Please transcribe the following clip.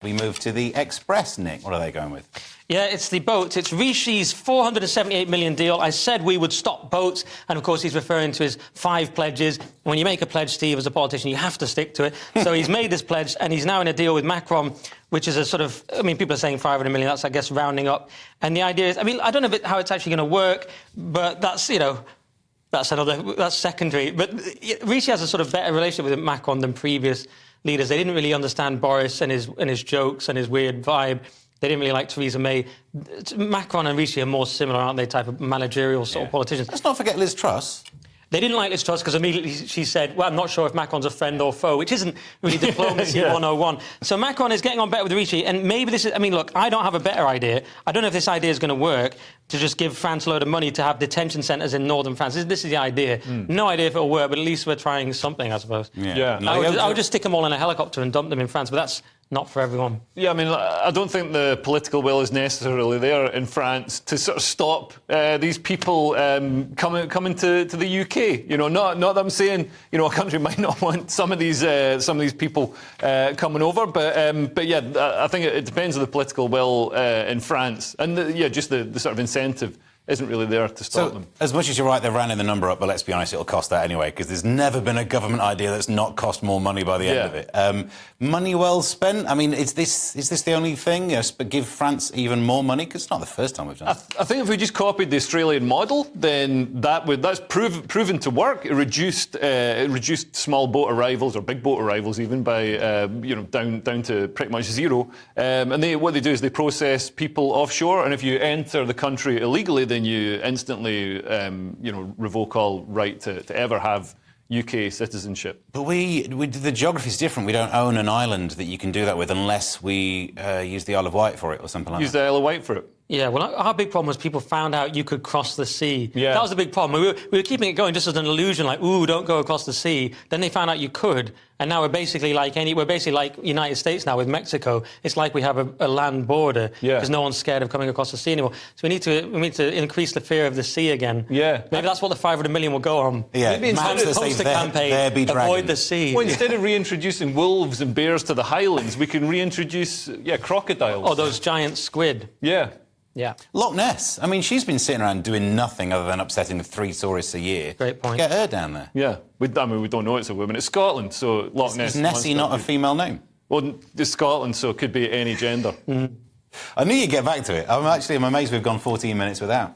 We move to the Express, Nick. What are they going with? Yeah, it's the boats. It's Rishi's $478 million deal. I said we would stop boats, and of course he's referring to his 5 pledges. When you make a pledge, Steve, as a politician, you have to stick to it. So he's made this pledge, and he's now in a deal with Macron, which is a sort of, I mean, people are saying 500 million, that's, I guess, rounding up. And the idea is, I mean, I don't know how it's actually going to work, but that's, you know, that's secondary. But Rishi has a sort of better relationship with Macron than previous leaders. They didn't really understand Boris and his jokes and his weird vibe. They didn't really like Theresa May. Macron and Rishi are more similar, aren't they, type of managerial sort of politicians. Let's not forget Liz Truss. They didn't like Liz Truss because immediately she said, well, I'm not sure if Macron's a friend or foe, which isn't really diplomacy 101. So Macron is getting on better with Rishi, and maybe this is... I mean, look, I don't have a better idea. I don't know if this idea is going to work, to just give France a load of money to have detention centres in northern France. This is the idea. No idea if it'll work, but at least we're trying something, I suppose. I would just stick them all in a helicopter and dump them in France, but that's not for everyone. Yeah, I mean, I don't think the political will is necessarily there in France to sort of stop these people coming to the UK. You know, not that I'm saying, you know, a country might not want some of these people coming over, but yeah, I think it depends on the political will in France, and just the sort of incentive isn't really there to stop them. As much as you're right, they're rounding the number up, but let's be honest, it'll cost that anyway, because there's never been a government idea that's not cost more money by the end of it. Money well spent? I mean, is this the only thing? Yes, but give France even more money? Because it's not the first time we've done it. I think if we just copied the Australian model, then that's proven to work. It reduced small boat arrivals, or big boat arrivals even, by down to pretty much zero. And what they do is they process people offshore, and if you enter the country illegally, then you instantly, revoke all right to ever have UK citizenship. But the geography's different. We don't own an island that you can do that with unless we use the Isle of Wight for it or something like that. Use the Isle of Wight for it. Yeah, well, our big problem was people found out you could cross the sea. Yeah. That was the big problem. We were keeping it going just as an illusion, like, ooh, don't go across the sea. Then they found out you could, and now we're basically like United States now with Mexico. It's like we have a land border because no one's scared of coming across the sea anymore. So we need to increase the fear of the sea again. Yeah. Maybe that's what the 500 million will go on. Yeah, maybe instead of poster campaign, avoid the sea. Well, instead of reintroducing wolves and bears to the Highlands, we can reintroduce crocodiles. Or those giant squid. Yeah. Yeah. Loch Ness. I mean, she's been sitting around doing nothing other than upsetting the 3 tourists a year. Great point. Get her down there. Yeah. We don't know it's a woman. It's Scotland, so Loch Ness... Is Nessie not a female name? Well, it's Scotland, so it could be any gender. I knew you'd get back to it. I'm amazed we've gone 14 minutes without.